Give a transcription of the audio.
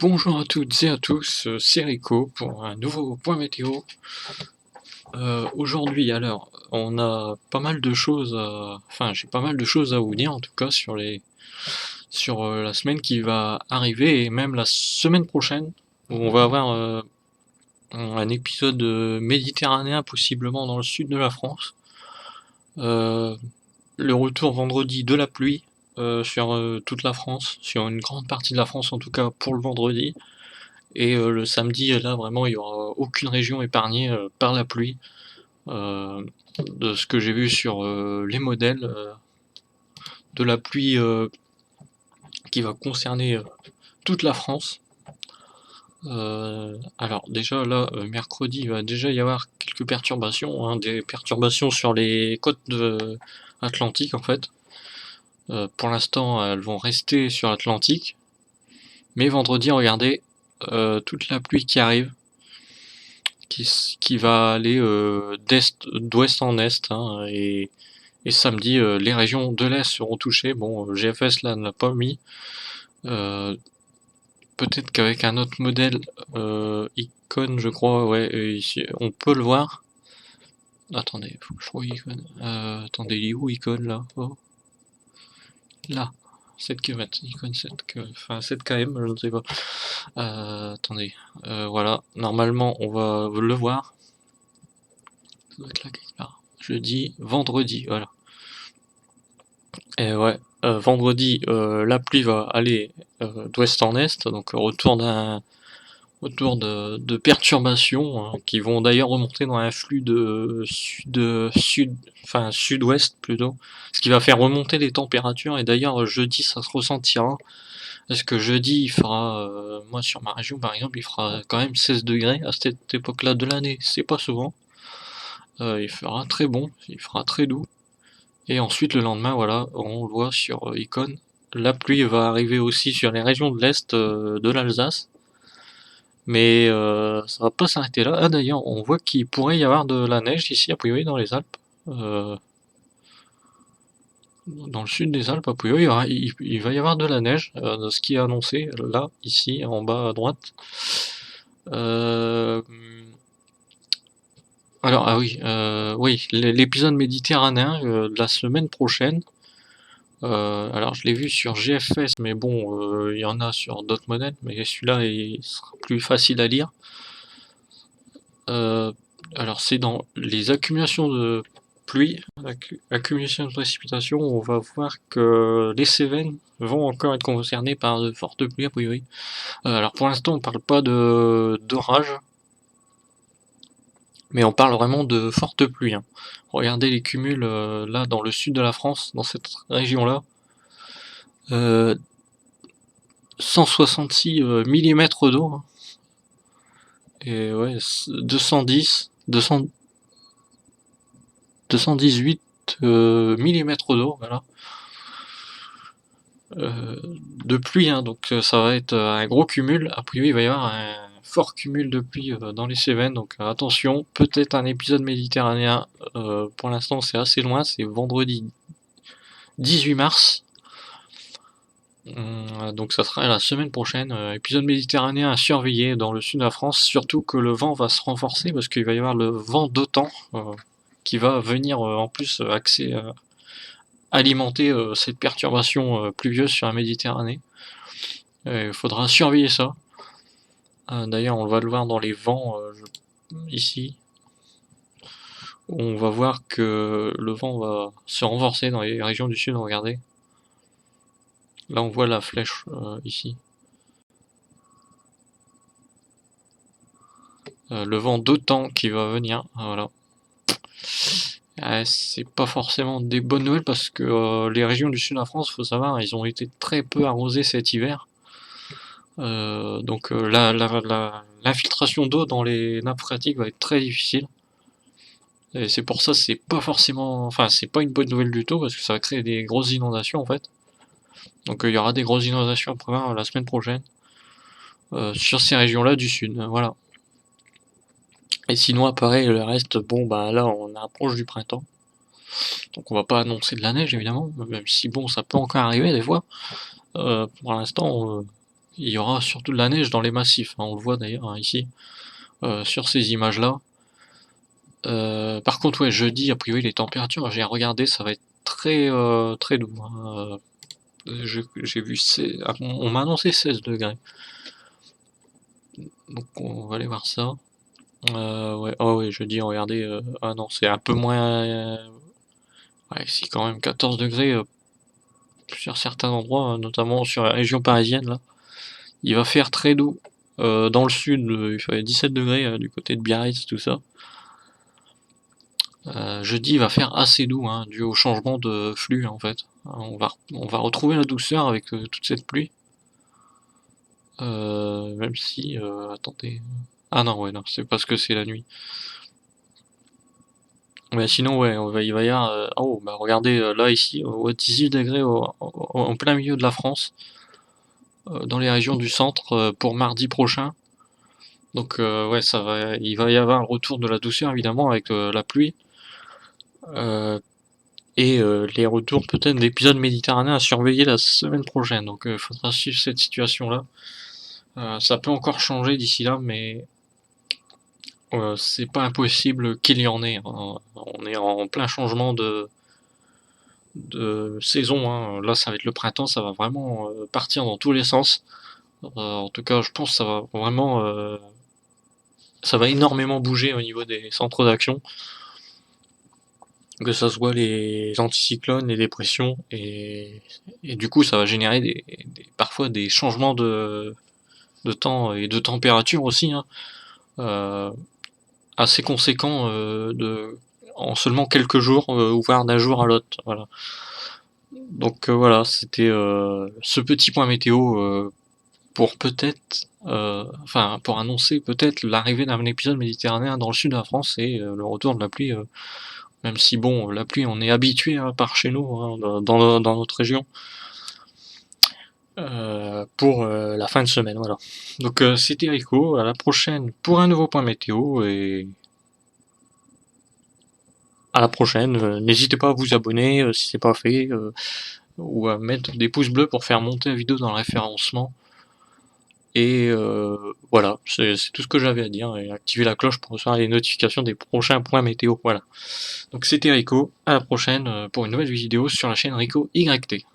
Bonjour à toutes et à tous, c'est Rico pour un nouveau point météo. Aujourd'hui alors, on a pas mal de choses j'ai pas mal de choses à vous dire en tout cas sur la semaine qui va arriver et même la semaine prochaine où on va avoir, un épisode, méditerranéen possiblement dans le sud de la France. Heu, le retour vendredi de la pluie, sur, toute la France, sur une grande partie de la France en tout cas pour le vendredi. Et le samedi, là vraiment il y aura aucune région épargnée, par la pluie. Heu, de ce que j'ai vu sur, les modèles, de la pluie, qui va concerner, toute la France. Alors déjà là, mercredi, il va déjà y avoir quelques perturbations, hein, des perturbations sur les côtes atlantiques en fait. Pour l'instant, elles vont rester sur l'Atlantique, mais vendredi, regardez, toute la pluie qui arrive, qui va aller, d'ouest en est, hein, et samedi, les régions de l'Est seront touchées. Bon, GFS là ne l'a pas mis. Heu, peut-être qu'avec un autre modèle, Icon je crois, ouais, ici on peut le voir. Attendez, faut que je trouve Icon. Attendez, il est où Icon là? Oh, là, 7 km, Icon 7 km, je ne sais pas. Attendez, voilà, normalement on va le voir. Ça doit être là quelque part. Jeudi, vendredi, voilà. Et ouais, vendredi, la pluie va aller, d'ouest en est, donc retour de perturbations, hein, qui vont d'ailleurs remonter dans un flux de sud-ouest plutôt, ce qui va faire remonter les températures. Et d'ailleurs jeudi ça se ressentira, parce que jeudi il fera, moi sur ma région par exemple, il fera quand même 16 degrés à cette époque-là de l'année, c'est pas souvent. Il fera très bon, il fera très doux. Et ensuite le lendemain, voilà, on le voit sur Icon, la pluie va arriver aussi sur les régions de l'Est, de l'Alsace. Mais ça va pas s'arrêter là. Ah d'ailleurs, on voit qu'il pourrait y avoir de la neige ici, a priori dans les Alpes. Heu, dans le sud des Alpes, a priori, il va y avoir de la neige, de ce qui est annoncé là, ici, en bas à droite. Hem, alors, ah oui, oui, l'épisode méditerranéen, de la semaine prochaine. Alors je l'ai vu sur GFS, mais bon, il y en a sur d'autres modèles, mais celui-là il sera plus facile à lire. Heu, alors c'est dans les accumulations de pluie, accumulation de précipitations, on va voir que les Cévennes vont encore être concernées par de fortes pluies a priori. Alors pour l'instant on parle pas de d'orage, mais on parle vraiment de fortes pluies, hein. Regardez les cumuls, là dans le sud de la France, dans cette région-là, heu, 166, millimètres d'eau, hein. Et ouais, 218 millimètres d'eau, voilà, euh, de pluie, hein, donc ça va être un gros cumul. A priori, il va y avoir un fort cumul de pluie dans les Cévennes, donc attention, peut-être un épisode méditerranéen. Pour l'instant, c'est assez loin, c'est vendredi 18 mars. Donc ça sera la semaine prochaine, épisode méditerranéen à surveiller dans le sud de la France, surtout que le vent va se renforcer parce qu'il va y avoir le vent d'OTAN qui va venir en plus alimenter cette perturbation pluvieuse sur la Méditerranée. Il faudra surveiller ça. D'ailleurs, on va le voir dans les vents ici. On va voir que le vent va se renforcer dans les régions du sud, regardez. Là, on voit la flèche ici. Le vent d'OTAN qui va venir, voilà. C'est pas forcément des bonnes nouvelles parce que les régions du sud de la France, faut savoir, ils ont été très peu arrosées cet hiver. Donc l'infiltration d'eau dans les nappes phréatiques va être très difficile. Et c'est pour ça c'est pas forcément, enfin c'est pas une bonne nouvelle du tout parce que ça va créer des grosses inondations en fait. Donc il y aura des grosses inondations à prévoir la semaine prochaine sur ces régions-là du sud. Voilà. Et sinon, pareil, le reste, bon bah là on approche du printemps. Donc on va pas annoncer de la neige évidemment, même si bon ça peut encore arriver des fois. Pour l'instant, il y aura surtout de la neige dans les massifs, hein, on le voit d'ailleurs hein, ici, sur ces images-là. Par contre, ouais, jeudi, a priori, les températures, j'ai regardé, ça va être très doux, hein, j'ai vu, on m'a annoncé 16 degrés. Donc on va aller voir ça. Ouais, oh ouais, jeudi, regardez, ah non, c'est un peu moins, ouais, si quand même 14 degrés sur certains endroits, notamment sur la région parisienne là. Il va faire très doux. Dans le sud, il fait 17 degrés du côté de Biarritz, tout ça. Jeudi, il va faire assez doux, hein, dû au changement de flux en fait. On va retrouver la douceur avec toute cette pluie. Même si, attendez. Ah non, ouais, non, c'est parce que c'est la nuit. Mais sinon, ouais, il va y avoir. Oh, bah regardez, là ici, 18 degrés en plein milieu de la France, dans les régions du centre, pour mardi prochain. Donc, ouais, il va y avoir un retour de la douceur évidemment avec la pluie. Et les retours peut-être d'épisodes méditerranéens à surveiller la semaine prochaine. Donc il faudra suivre cette situation-là. Ça peut encore changer d'ici là, mais c'est pas impossible qu'il y en ait, hein. On est en plein changement de saison, hein. Là, ça va être le printemps, ça va vraiment partir dans tous les sens. En tout cas, je pense que ça va énormément bouger au niveau des centres d'action. Que ça soit les anticyclones, les dépressions, et du coup ça va générer parfois des changements de temps et de température aussi, hein, euh, assez conséquents en seulement quelques jours, ou voire d'un jour à l'autre. Voilà. Donc voilà, c'était ce petit point météo pour peut-être, enfin pour annoncer peut-être l'arrivée d'un épisode méditerranéen dans le sud de la France et le retour de la pluie. Même si bon, la pluie, on est habitué hein, par chez nous, hein, dans notre région, pour la fin de semaine, voilà. Donc c'était Rico, à la prochaine pour un nouveau point météo, et à la prochaine. N'hésitez pas à vous abonner si c'est pas fait, ou à mettre des pouces bleus pour faire monter la vidéo dans le référencement. Et voilà, c'est tout ce que j'avais à dire, et activer la cloche pour recevoir les notifications des prochains points météo, voilà. Donc c'était Rico, à la prochaine pour une nouvelle vidéo sur la chaîne Rico YT.